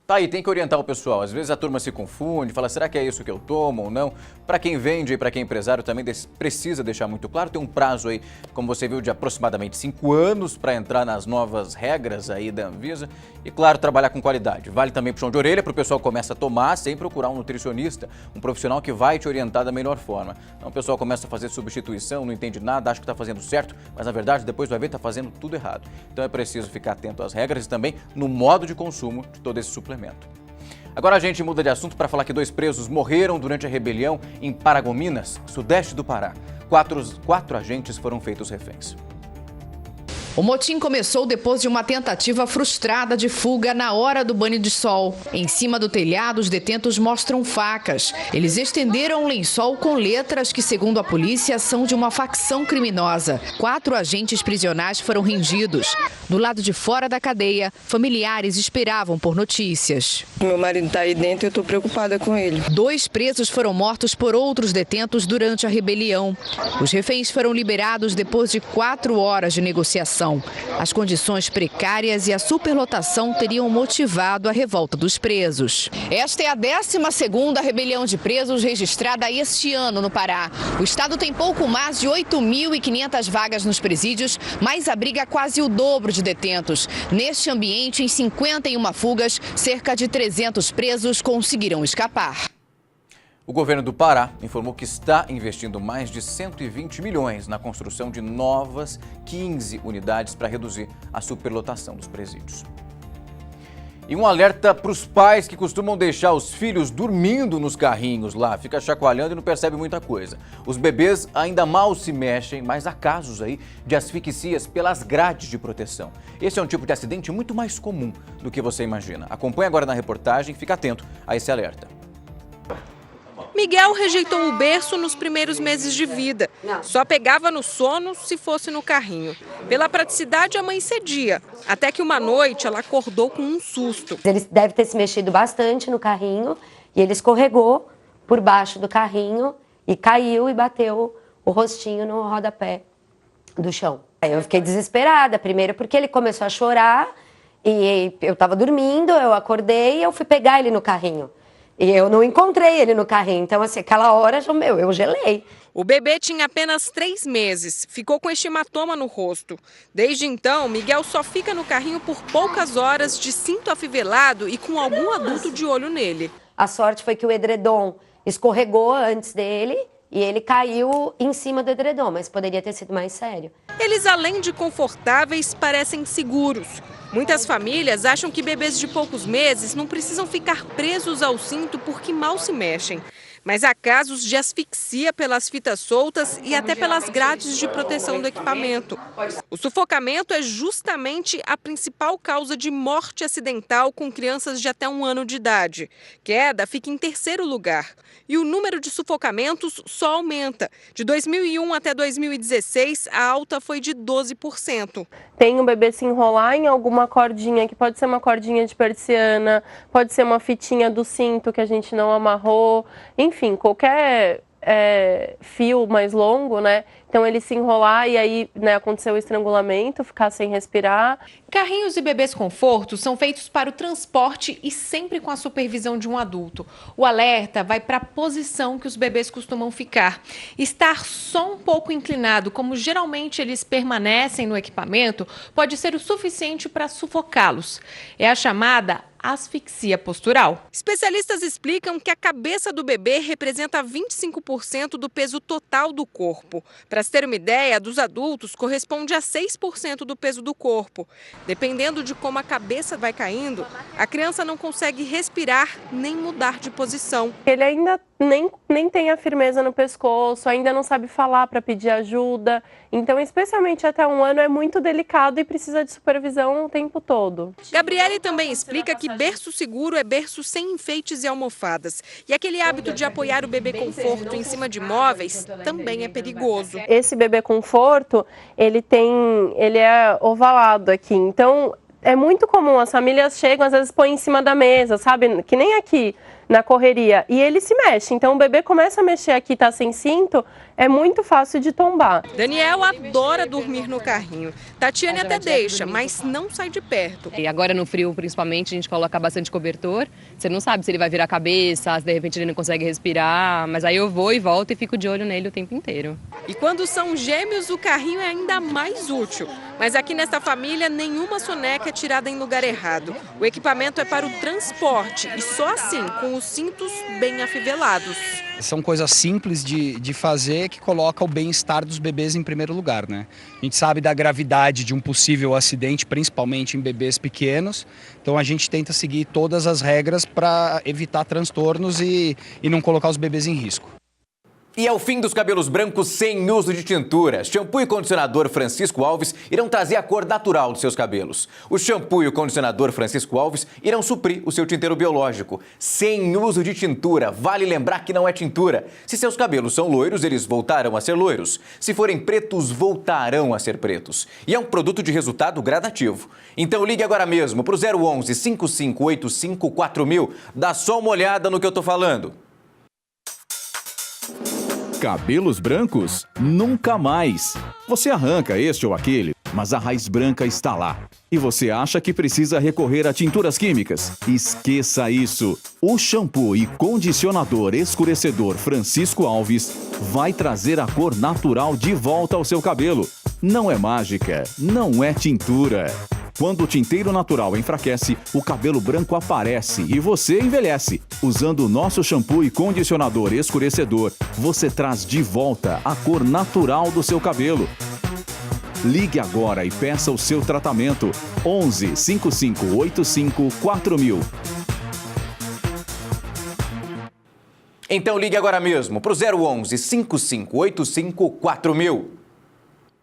Tá aí, tem que orientar o pessoal. Às vezes a turma se confunde, fala, será que é isso que eu tomo ou não? Para quem vende e para quem é empresário também precisa deixar muito claro. Tem um prazo aí, como você viu, de aproximadamente 5 anos para entrar nas novas regras aí da Anvisa. E claro, trabalhar com qualidade. Vale também puxão de orelha para o pessoal começa a tomar sem procurar um nutricionista, um profissional que vai te orientar da melhor forma. Então o pessoal começa a fazer substituição, não entende nada, acha que está fazendo certo, mas na verdade depois vai ver que está fazendo tudo errado. Então é preciso ficar atento às regras e também no modo de consumo de todo esse suplemento. Agora a gente muda de assunto para falar que 2 presos morreram durante a rebelião em Paragominas, sudeste do Pará. 4 agentes foram feitos reféns. O motim começou depois de uma tentativa frustrada de fuga na hora do banho de sol. Em cima do telhado, os detentos mostram facas. Eles estenderam um lençol com letras que, segundo a polícia, são de uma facção criminosa. 4 agentes prisionais foram rendidos. Do lado de fora da cadeia, familiares esperavam por notícias. Meu marido está aí dentro e eu estou preocupada com ele. 2 presos foram mortos por outros detentos durante a rebelião. Os reféns foram liberados depois de 4 horas de negociação. As condições precárias e a superlotação teriam motivado a revolta dos presos. Esta é a 12ª rebelião de presos registrada este ano no Pará. O estado tem pouco mais de 8.500 vagas nos presídios, mas abriga quase o dobro de detentos. Neste ambiente, em 51 fugas, cerca de 300 presos conseguiram escapar. O governo do Pará informou que está investindo mais de 120 milhões na construção de novas 15 unidades para reduzir a superlotação dos presídios. E um alerta para os pais que costumam deixar os filhos dormindo nos carrinhos lá, fica chacoalhando e não percebe muita coisa. Os bebês ainda mal se mexem, mas há casos aí de asfixias pelas grades de proteção. Esse é um tipo de acidente muito mais comum do que você imagina. Acompanhe agora na reportagem e fique atento a esse alerta. Miguel rejeitou o berço nos primeiros meses de vida. Só pegava no sono se fosse no carrinho. Pela praticidade, a mãe cedia. Até que uma noite ela acordou com um susto. Ele deve ter se mexido bastante no carrinho e ele escorregou por baixo do carrinho e caiu e bateu o rostinho no rodapé do chão. Aí eu fiquei desesperada, primeiro porque ele começou a chorar e eu estava dormindo, eu acordei e eu fui pegar ele no carrinho. E eu não encontrei ele no carrinho. Então, assim, aquela hora, eu gelei. O bebê tinha apenas 3 meses, ficou com este hematoma no rosto. Desde então, Miguel só fica no carrinho por poucas horas, de cinto afivelado e com algum adulto de olho nele. A sorte foi que o edredom escorregou antes dele e ele caiu em cima do edredom, mas poderia ter sido mais sério. Eles, além de confortáveis, parecem seguros. Muitas famílias acham que bebês de poucos meses não precisam ficar presos ao cinto porque mal se mexem. Mas há casos de asfixia pelas fitas soltas e até pelas grades de proteção do equipamento. O sufocamento é justamente a principal causa de morte acidental com crianças de até 1 ano de idade. Queda fica em 3º lugar. E o número de sufocamentos só aumenta. De 2001 até 2016, a alta foi de 12%. Tem o bebê se enrolar em alguma cordinha, que pode ser uma cordinha de persiana, pode ser uma fitinha do cinto que a gente não amarrou, enfim, qualquer fio mais longo, né? Então ele se enrolar e aí, né, aconteceu o estrangulamento, ficar sem respirar. Carrinhos e bebês conforto são feitos para o transporte e sempre com a supervisão de um adulto. O alerta vai para a posição que os bebês costumam ficar. Estar só um pouco inclinado, como geralmente eles permanecem no equipamento, pode ser o suficiente para sufocá-los. É a chamada asfixia postural. Especialistas explicam que a cabeça do bebê representa 25% do peso total do corpo. Para se ter uma ideia, dos adultos corresponde a 6% do peso do corpo. Dependendo de como a cabeça vai caindo, a criança não consegue respirar nem mudar de posição. Ele ainda nem tem a firmeza no pescoço, ainda não sabe falar para pedir ajuda. Então, especialmente até 1 ano, é muito delicado e precisa de supervisão o tempo todo. Gabriele também explica que berço seguro é berço sem enfeites e almofadas. E aquele hábito de apoiar o bebê conforto em cima de móveis também é perigoso. Esse bebê conforto, ele é ovalado aqui. Então, é muito comum, as famílias chegam, às vezes põem em cima da mesa, sabe? Que nem aqui na correria, e ele se mexe. Então o bebê começa a mexer aqui, tá sem cinto, é muito fácil de tombar. Daniel adora dormir no carrinho. Tatiane até deixa, mas não sai de perto. E agora no frio, principalmente, a gente coloca bastante cobertor. Você não sabe se ele vai virar a cabeça, se de repente ele não consegue respirar, mas aí eu vou e volto e fico de olho nele o tempo inteiro. E quando são gêmeos, o carrinho é ainda mais útil. Mas aqui nesta família, nenhuma soneca é tirada em lugar errado. O equipamento é para o transporte e só assim, com os cintos bem afivelados. São coisas simples de fazer que coloca o bem-estar dos bebês em primeiro lugar, né? A gente sabe da gravidade de um possível acidente, principalmente em bebês pequenos. Então a gente tenta seguir todas as regras para evitar transtornos e não colocar os bebês em risco. E é o fim dos cabelos brancos sem uso de tintura. Shampoo e condicionador Francisco Alves irão trazer a cor natural dos seus cabelos. O shampoo e o condicionador Francisco Alves irão suprir o seu tinteiro biológico. Sem uso de tintura. Vale lembrar que não é tintura. Se seus cabelos são loiros, eles voltarão a ser loiros. Se forem pretos, voltarão a ser pretos. E é um produto de resultado gradativo. Então ligue agora mesmo para o 011 5585 4000. Dá só uma olhada no que eu tô falando. Cabelos brancos? Nunca mais. Você arranca este ou aquele, mas a raiz branca está lá. E você acha que precisa recorrer a tinturas químicas? Esqueça isso. O shampoo e condicionador escurecedor Francisco Alves vai trazer a cor natural de volta ao seu cabelo. Não é mágica, não é tintura. Quando o tinteiro natural enfraquece, o cabelo branco aparece e você envelhece. Usando o nosso shampoo e condicionador escurecedor, você traz de volta a cor natural do seu cabelo. Ligue agora e peça o seu tratamento. 11 5585 4000. Então ligue agora mesmo para o 011 5585 4000.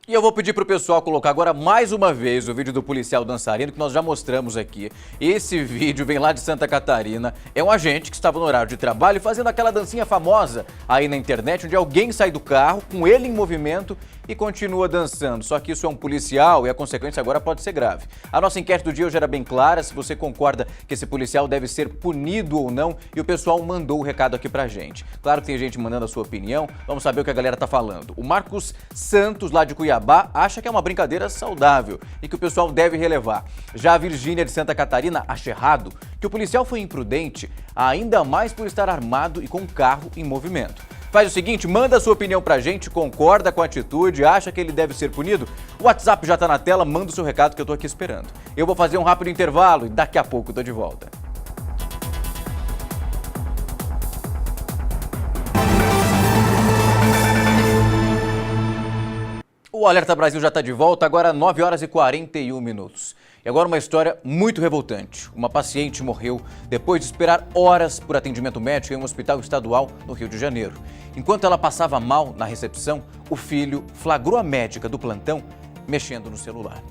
E eu vou pedir para o pessoal colocar agora mais uma vez o vídeo do policial dançarino que nós já mostramos aqui. Esse vídeo vem lá de Santa Catarina. É um agente que estava no horário de trabalho fazendo aquela dancinha famosa aí na internet, onde alguém sai do carro com ele em movimento e continua dançando. Só que isso é um policial e a consequência agora pode ser grave. A nossa enquete do dia hoje era bem clara, se você concorda que esse policial deve ser punido ou não, e o pessoal mandou o recado aqui pra gente. Claro que tem gente mandando a sua opinião, vamos saber o que a galera tá falando. O Marcos Santos, lá de Cuiabá, acha que é uma brincadeira saudável e que o pessoal deve relevar. Já a Virgínia de Santa Catarina acha errado que o policial foi imprudente, ainda mais por estar armado e com o carro em movimento. Faz o seguinte, manda a sua opinião pra gente, concorda com a atitude, acha que ele deve ser punido? O WhatsApp já tá na tela, manda o seu recado que eu tô aqui esperando. Eu vou fazer um rápido intervalo e daqui a pouco eu tô de volta. O Alerta Brasil já está de volta, agora 9 horas e 41 minutos. E agora uma história muito revoltante. Uma paciente morreu depois de esperar horas por atendimento médico em um hospital estadual no Rio de Janeiro. Enquanto ela passava mal na recepção, o filho flagrou a médica do plantão mexendo no celular.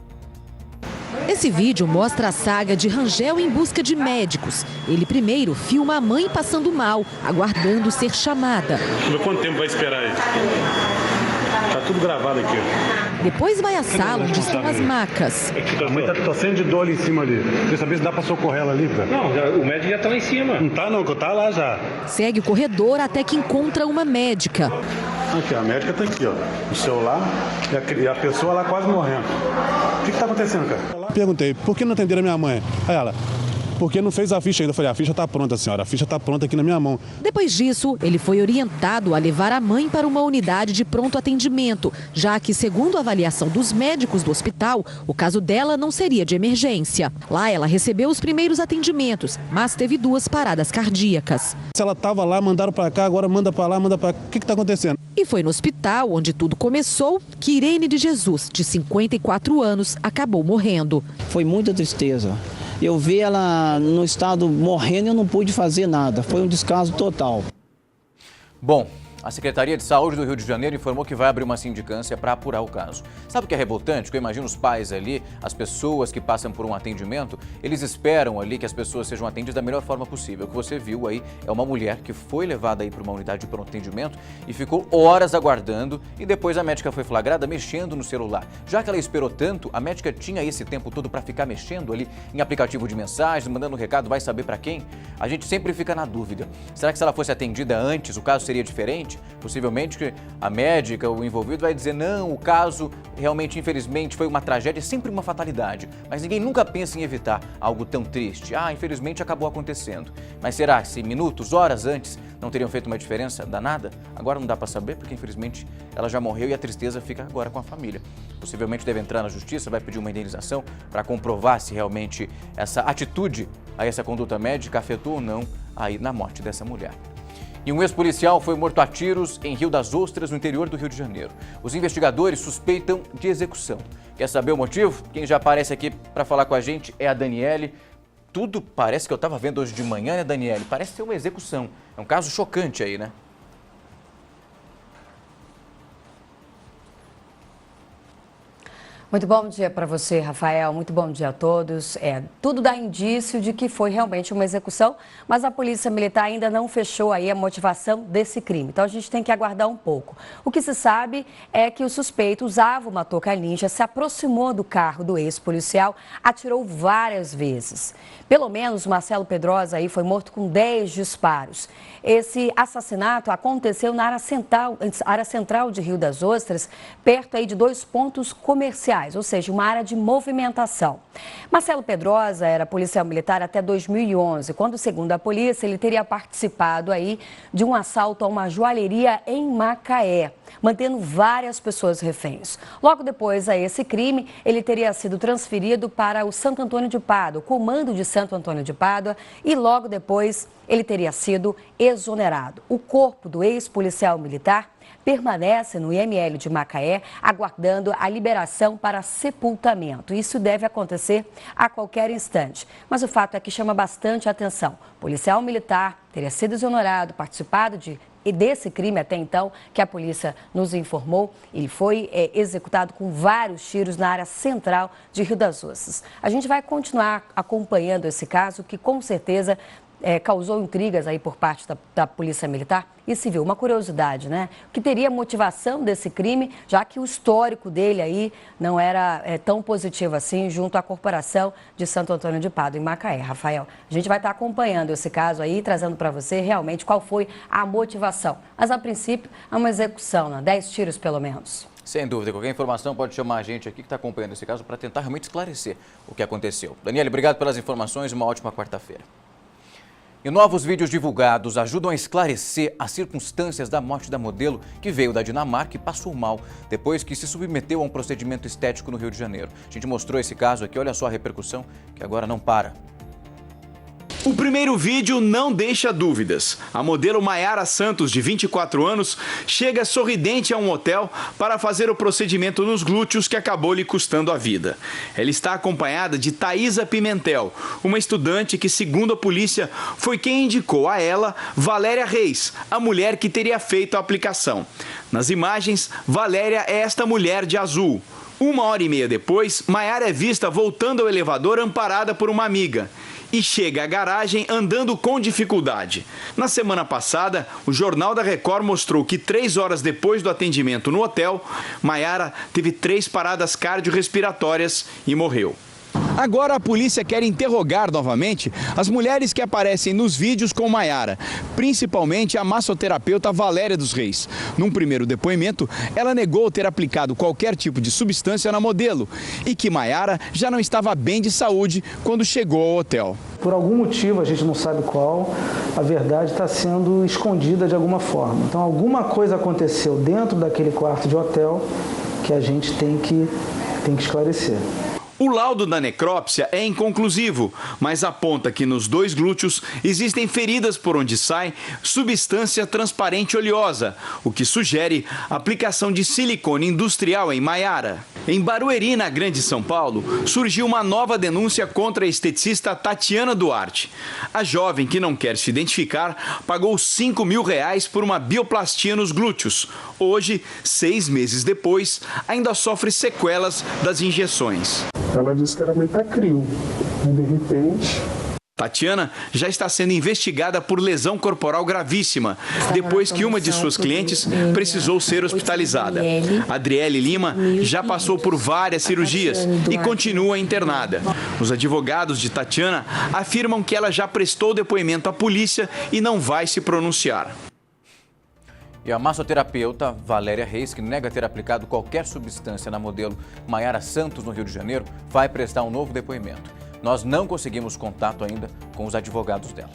Esse vídeo mostra a saga de Rangel em busca de médicos. Ele primeiro filma a mãe passando mal, aguardando ser chamada. Quanto tempo vai esperar aí? Tá tudo gravado aqui. Depois vai à sala onde estão as macas. A mãe tá tossendo de dor ali em cima ali. Quer saber se dá pra socorrer ela ali, cara? Não, o médico já tá lá em cima. Não tá não, que eu tá lá já. Segue o corredor até que encontra uma médica. Aqui, a médica tá aqui, ó. O celular e a pessoa lá quase morrendo. O que tá acontecendo, cara? Perguntei, por que não atenderam a minha mãe? Aí ela, porque não fez a ficha ainda. Eu falei, a ficha está pronta, senhora. A ficha está pronta aqui na minha mão. Depois disso, ele foi orientado a levar a mãe para uma unidade de pronto atendimento, já que, segundo a avaliação dos médicos do hospital, o caso dela não seria de emergência. Lá, ela recebeu os primeiros atendimentos, mas teve 2 paradas cardíacas. Se ela estava lá, mandaram para cá, agora manda para lá, manda para cá. O que está acontecendo? E foi no hospital onde tudo começou que Irene de Jesus, de 54 anos, acabou morrendo. Foi muita tristeza. Eu vi ela no estado morrendo e eu não pude fazer nada. Foi um descaso total. Bom, a Secretaria de Saúde do Rio de Janeiro informou que vai abrir uma sindicância para apurar o caso. Sabe o que é revoltante? Que eu imagino os pais ali, as pessoas que passam por um atendimento, eles esperam ali que as pessoas sejam atendidas da melhor forma possível. O que você viu aí é uma mulher que foi levada aí para uma unidade de pronto atendimento e ficou horas aguardando e depois a médica foi flagrada mexendo no celular. Já que ela esperou tanto, a médica tinha esse tempo todo para ficar mexendo ali em aplicativo de mensagens, mandando recado, vai saber para quem? A gente sempre fica na dúvida. Será que se ela fosse atendida antes, o caso seria diferente? Possivelmente a médica, o envolvido vai dizer não, o caso realmente, infelizmente, foi uma tragédia, sempre uma fatalidade. Mas ninguém nunca pensa em evitar algo tão triste. Ah, infelizmente acabou acontecendo. Mas será que se minutos, horas antes não teriam feito uma diferença danada? Agora não dá para saber, porque infelizmente ela já morreu e a tristeza fica agora com a família. Possivelmente deve entrar na justiça, vai pedir uma indenização para comprovar se realmente essa atitude, essa conduta médica afetou ou não aí na morte dessa mulher. E um ex-policial foi morto a tiros em Rio das Ostras, no interior do Rio de Janeiro. Os investigadores suspeitam de execução. Quer saber o motivo? Quem já aparece aqui para falar com a gente é a Daniele. Tudo parece que eu estava vendo hoje de manhã, né, Daniele? Parece ser uma execução. É um caso chocante aí, né? Muito bom dia para você, Rafael. Muito bom dia a todos. Tudo dá indício de que foi realmente uma execução, mas a Polícia Militar ainda não fechou aí a motivação desse crime. Então a gente tem que aguardar um pouco. O que se sabe é que o suspeito usava uma touca ninja, se aproximou do carro do ex-policial, atirou várias vezes. Pelo menos Marcelo Pedrosa aí foi morto com 10 disparos. Esse assassinato aconteceu na área central de Rio das Ostras, perto aí de 2 pontos comerciais, ou seja, uma área de movimentação. Marcelo Pedrosa era policial militar até 2011, quando, segundo a polícia, ele teria participado aí de um assalto a uma joalheria em Macaé, mantendo várias pessoas reféns. Logo depois a esse crime, ele teria sido transferido para o Santo Antônio de Pádua, o comando de Santo Antônio de Pádua, e logo depois ele teria sido exonerado. O corpo do ex-policial militar permanece no IML de Macaé, aguardando a liberação para sepultamento. Isso deve acontecer a qualquer instante. Mas o fato é que chama bastante atenção. O policial militar teria sido exonerado, participado desse crime até então, que a polícia nos informou. Ele foi executado com vários tiros na área central de Rio das Ostras. A gente vai continuar acompanhando esse caso, que com certeza causou intrigas aí por parte da Polícia Militar e Civil. Uma curiosidade, né? O que teria motivação desse crime, já que o histórico dele aí não era tão positivo assim junto à Corporação de Santo Antônio de Pádua, em Macaé. Rafael, a gente vai estar acompanhando esse caso aí, trazendo para você realmente qual foi a motivação. Mas, a princípio, é uma execução, né? 10 tiros pelo menos. Sem dúvida, qualquer informação pode chamar a gente aqui que está acompanhando esse caso para tentar realmente esclarecer o que aconteceu. Daniele, obrigado pelas informações e uma ótima quarta-feira. E novos vídeos divulgados ajudam a esclarecer as circunstâncias da morte da modelo que veio da Dinamarca e passou mal depois que se submeteu a um procedimento estético no Rio de Janeiro. A gente mostrou esse caso aqui, olha só a repercussão que agora não para. O primeiro vídeo não deixa dúvidas. A modelo Maiara Santos, de 24 anos, chega sorridente a um hotel para fazer o procedimento nos glúteos que acabou lhe custando a vida. Ela está acompanhada de Thaisa Pimentel, uma estudante que, segundo a polícia, foi quem indicou a ela Valéria Reis, a mulher que teria feito a aplicação. Nas imagens, Valéria é esta mulher de azul. 1h30 depois, Maiara é vista voltando ao elevador amparada por uma amiga e chega à garagem andando com dificuldade. Na semana passada, o Jornal da Record mostrou que 3 horas depois do atendimento no hotel, Maiara teve 3 paradas cardiorrespiratórias e morreu. Agora a polícia quer interrogar novamente as mulheres que aparecem nos vídeos com Maiara, principalmente a massoterapeuta Valéria dos Reis. Num primeiro depoimento, ela negou ter aplicado qualquer tipo de substância na modelo e que Maiara já não estava bem de saúde quando chegou ao hotel. Por algum motivo, a gente não sabe qual, a verdade está sendo escondida de alguma forma. Então alguma coisa aconteceu dentro daquele quarto de hotel que a gente tem que esclarecer. O laudo da necrópsia é inconclusivo, mas aponta que nos 2 glúteos existem feridas por onde sai substância transparente oleosa, o que sugere a aplicação de silicone industrial em Maiara. Em Barueri, na Grande São Paulo, surgiu uma nova denúncia contra a esteticista Tatiana Duarte. A jovem, que não quer se identificar, pagou R$5 mil por uma bioplastia nos glúteos. Hoje, 6 meses depois, ainda sofre sequelas das injeções. Ela disse que era Metacril, e de repente... Tatiana já está sendo investigada por lesão corporal gravíssima, depois que uma de suas clientes precisou ser hospitalizada. Adriele Lima já passou por várias cirurgias e continua internada. Os advogados de Tatiana afirmam que ela já prestou depoimento à polícia e não vai se pronunciar. E a massoterapeuta Valéria Reis, que nega ter aplicado qualquer substância na modelo Maiara Santos, no Rio de Janeiro, vai prestar um novo depoimento. Nós não conseguimos contato ainda com os advogados dela.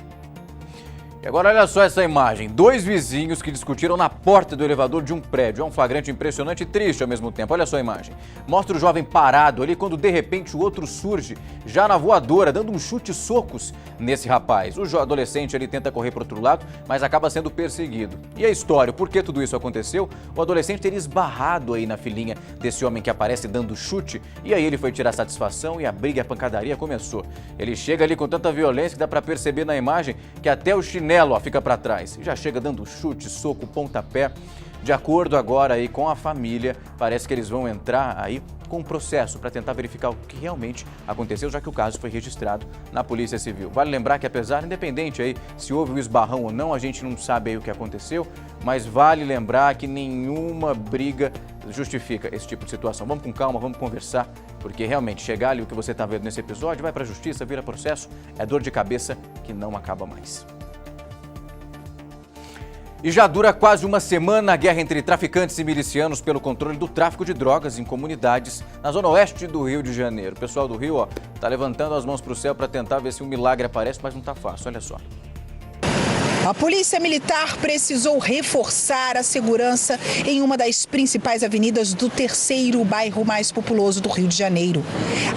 E agora olha só essa imagem. 2 vizinhos que discutiram na porta do elevador de um prédio. É um flagrante impressionante e triste ao mesmo tempo. Olha só a imagem. Mostra o jovem parado ali quando de repente o outro surge, já na voadora, dando um chute e socos nesse rapaz. O adolescente ali tenta correr para o outro lado, mas acaba sendo perseguido. E a história, por que tudo isso aconteceu? O adolescente teria esbarrado aí na filhinha desse homem que aparece dando chute, e aí ele foi tirar satisfação e a briga e a pancadaria começou. Ele chega ali com tanta violência que dá para perceber na imagem que até o chinelo fica para trás. Já chega dando chute, soco, pontapé. De acordo agora aí com a família, parece que eles vão entrar aí com um processo para tentar verificar o que realmente aconteceu, já que o caso foi registrado na Polícia Civil. Vale lembrar que apesar, independente aí se houve o esbarrão ou não, a gente não sabe aí o que aconteceu, mas vale lembrar que nenhuma briga justifica esse tipo de situação. Vamos com calma, vamos conversar, porque realmente chegar ali o que você está vendo nesse episódio, vai para a justiça, vira processo, é dor de cabeça que não acaba mais. E já dura quase uma semana a guerra entre traficantes e milicianos pelo controle do tráfico de drogas em comunidades na zona oeste do Rio de Janeiro. O pessoal do Rio, tá levantando as mãos para o céu para tentar ver se um milagre aparece, mas não tá fácil, olha só. A Polícia Militar precisou reforçar a segurança em uma das principais avenidas do 3º bairro mais populoso do Rio de Janeiro.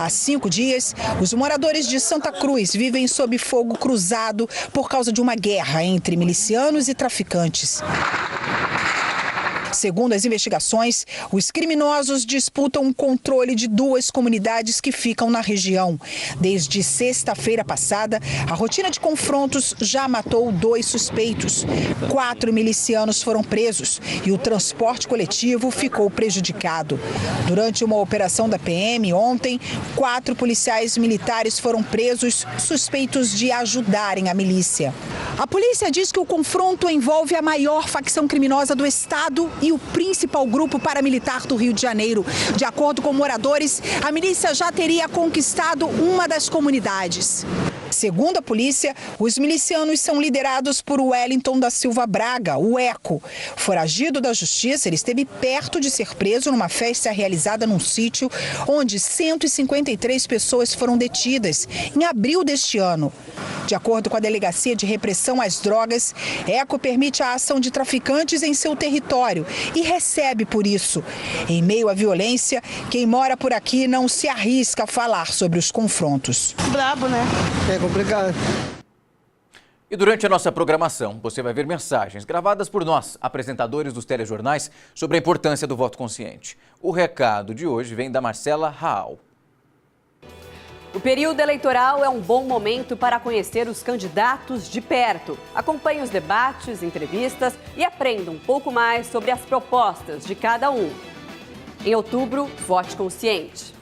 Há 5 dias, os moradores de Santa Cruz vivem sob fogo cruzado por causa de uma guerra entre milicianos e traficantes. Segundo as investigações, os criminosos disputam o controle de 2 comunidades que ficam na região. Desde sexta-feira passada, a rotina de confrontos já matou 2 suspeitos. 4 milicianos foram presos e o transporte coletivo ficou prejudicado. Durante uma operação da PM ontem, 4 policiais militares foram presos, suspeitos de ajudarem a milícia. A polícia diz que o confronto envolve a maior facção criminosa do estado e o principal grupo paramilitar do Rio de Janeiro. De acordo com moradores, a milícia já teria conquistado uma das comunidades. Segundo a polícia, os milicianos são liderados por Wellington da Silva Braga, o Eco. Foragido da justiça, ele esteve perto de ser preso numa festa realizada num sítio onde 153 pessoas foram detidas em abril deste ano. De acordo com a Delegacia de Repressão às Drogas, Eco permite a ação de traficantes em seu território e recebe por isso. Em meio à violência, quem mora por aqui não se arrisca a falar sobre os confrontos. Brabo, né? É complicado. E durante a nossa programação, você vai ver mensagens gravadas por nós, apresentadores dos telejornais, sobre a importância do voto consciente. O recado de hoje vem da Marcela Raal. O período eleitoral é um bom momento para conhecer os candidatos de perto. Acompanhe os debates, entrevistas e aprenda um pouco mais sobre as propostas de cada um. Em outubro, vote consciente.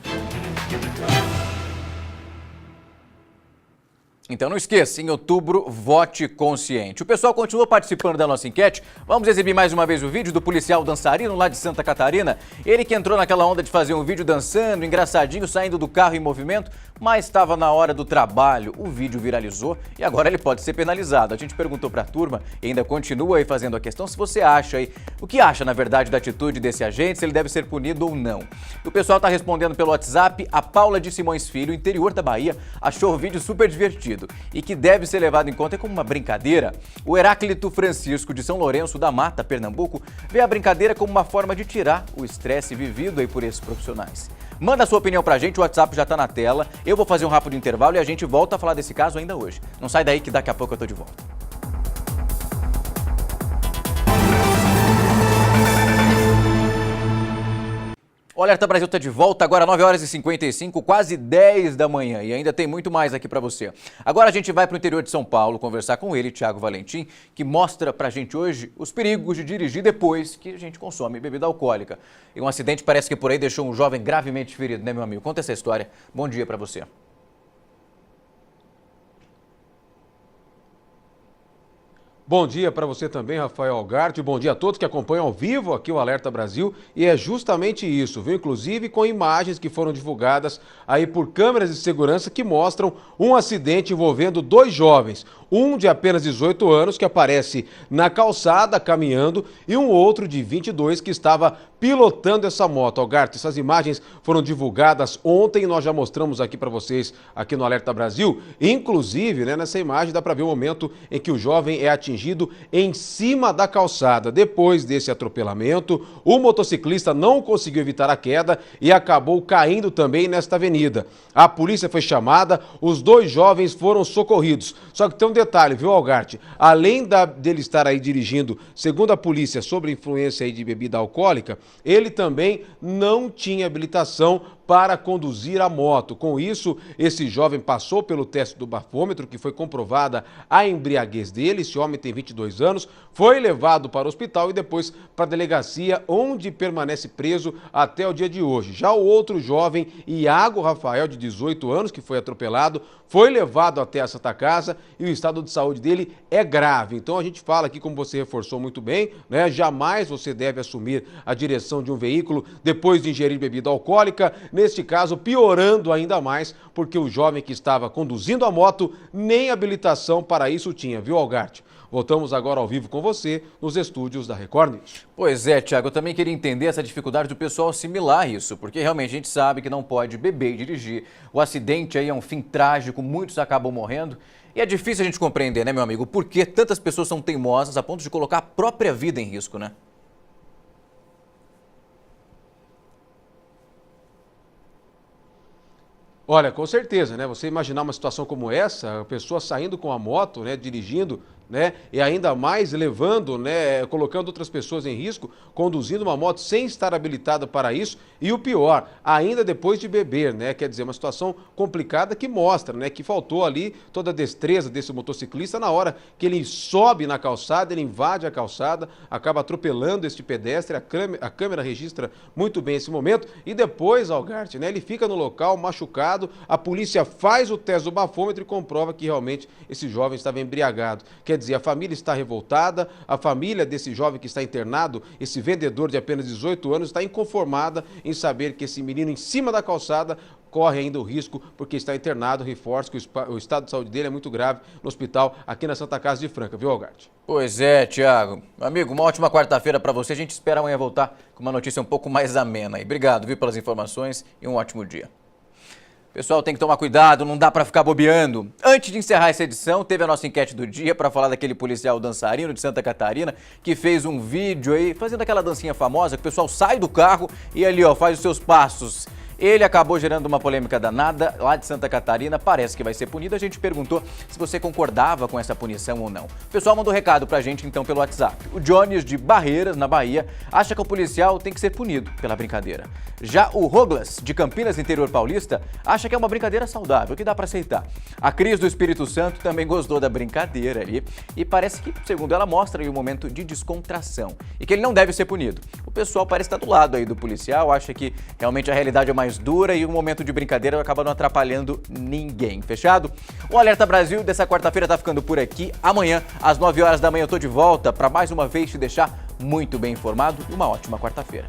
Então não esqueça, em outubro, vote consciente. O pessoal continua participando da nossa enquete. Vamos exibir mais uma vez o vídeo do policial dançarino lá de Santa Catarina. Ele que entrou naquela onda de fazer um vídeo dançando, engraçadinho, saindo do carro em movimento, mas estava na hora do trabalho. O vídeo viralizou e agora ele pode ser penalizado. A gente perguntou para a turma e ainda continua aí fazendo a questão se você acha aí, o que acha na verdade da atitude desse agente, se ele deve ser punido ou não. O pessoal está respondendo pelo WhatsApp. A Paula de Simões Filho, interior da Bahia, achou o vídeo super divertido e que deve ser levado em conta como uma brincadeira. O Heráclito Francisco de São Lourenço da Mata, Pernambuco, vê a brincadeira como uma forma de tirar o estresse vivido aí por esses profissionais. Manda a sua opinião pra gente, o WhatsApp já tá na tela. Eu vou fazer um rápido intervalo e a gente volta a falar desse caso ainda hoje. Não sai daí que daqui a pouco eu tô de volta. O Alerta Brasil está de volta, agora 9h55, quase 10 da manhã. E ainda tem muito mais aqui para você. Agora a gente vai para o interior de São Paulo conversar com ele, Thiago Valentim, que mostra para a gente hoje os perigos de dirigir depois que a gente consome bebida alcoólica. E um acidente parece que por aí deixou um jovem gravemente ferido, né, meu amigo? Conta essa história. Bom dia para você. Bom dia para você também, Rafael Algarte. Bom dia a todos que acompanham ao vivo aqui o Alerta Brasil. E é justamente isso, viu? Inclusive com imagens que foram divulgadas aí por câmeras de segurança que mostram um acidente envolvendo 2 jovens. Um de apenas 18 anos que aparece na calçada caminhando e um outro de 22 que estava pilotando essa moto. Algarte, essas imagens foram divulgadas ontem e nós já mostramos aqui para vocês aqui no Alerta Brasil. Inclusive, né, nessa imagem dá para ver o momento em que o jovem é atingido em cima da calçada. Depois desse atropelamento, o motociclista não conseguiu evitar a queda e acabou caindo também nesta avenida. A polícia foi chamada, os 2 jovens foram socorridos. Só que tem um detalhe, viu, Algarte? Além dele estar aí dirigindo, segundo a polícia, sob influência aí de bebida alcoólica, ele também não tinha habilitação para conduzir a moto. Com isso, esse jovem passou pelo teste do bafômetro, que foi comprovada a embriaguez dele. Esse homem tem 22 anos, foi levado para o hospital e depois para a delegacia, onde permanece preso até o dia de hoje. Já o outro jovem, Iago Rafael, de 18 anos, que foi atropelado, foi levado até a Santa Casa e o estado de saúde dele é grave. Então a gente fala aqui, como você reforçou muito bem, né? Jamais você deve assumir a direção de um veículo depois de ingerir bebida alcoólica. Neste caso, piorando ainda mais, porque o jovem que estava conduzindo a moto nem habilitação para isso tinha, viu, Algarte? Voltamos agora ao vivo com você nos estúdios da Record News. Pois é, Thiago, eu também queria entender essa dificuldade do pessoal assimilar isso, porque realmente a gente sabe que não pode beber e dirigir. O acidente aí é um fim trágico, muitos acabam morrendo. E é difícil a gente compreender, né, meu amigo, por que tantas pessoas são teimosas a ponto de colocar a própria vida em risco, né? Olha, com certeza, né? Você imaginar uma situação como essa, a pessoa saindo com a moto, né, dirigindo, né? E ainda mais levando, né, colocando outras pessoas em risco, conduzindo uma moto sem estar habilitada para isso. E o pior, ainda depois de beber, né? Quer dizer, uma situação complicada que mostra, né, que faltou ali toda a destreza desse motociclista na hora que ele sobe na calçada, ele invade a calçada, acaba atropelando este pedestre. A câmera registra muito bem esse momento e depois, Algarte, né, ele fica no local machucado, a polícia faz o teste do bafômetro e comprova que realmente esse jovem estava embriagado. Quer dizer, a família está revoltada, a família desse jovem que está internado, esse vendedor de apenas 18 anos, está inconformada em saber que esse menino em cima da calçada corre ainda o risco porque está internado. Reforço que o estado de saúde dele é muito grave no hospital aqui na Santa Casa de Franca, viu, Algarte? Pois é, Thiago. Amigo, uma ótima quarta-feira para você. A gente espera amanhã voltar com uma notícia um pouco mais amena. E obrigado, viu, pelas informações e um ótimo dia. Pessoal, tem que tomar cuidado, não dá para ficar bobeando. Antes de encerrar essa edição, teve a nossa enquete do dia para falar daquele policial dançarino de Santa Catarina que fez um vídeo aí, fazendo aquela dancinha famosa, que o pessoal sai do carro e ali, ó, faz os seus passos. Ele acabou gerando uma polêmica danada lá de Santa Catarina, parece que vai ser punido. A gente perguntou se você concordava com essa punição ou não. O pessoal mandou recado pra gente então pelo WhatsApp. O Jones de Barreiras, na Bahia, acha que o policial tem que ser punido pela brincadeira. Já o Roglas, de Campinas, interior paulista, acha que é uma brincadeira saudável, que dá pra aceitar. A Cris do Espírito Santo também gostou da brincadeira ali e parece que, segundo ela, mostra aí um momento de descontração e que ele não deve ser punido. O pessoal parece estar do lado aí do policial, acha que realmente a realidade é mais dura e um momento de brincadeira acaba não atrapalhando ninguém. Fechado? O Alerta Brasil dessa quarta-feira tá ficando por aqui. Amanhã, às 9 horas da manhã, eu tô de volta para mais uma vez te deixar muito bem informado e uma ótima quarta-feira.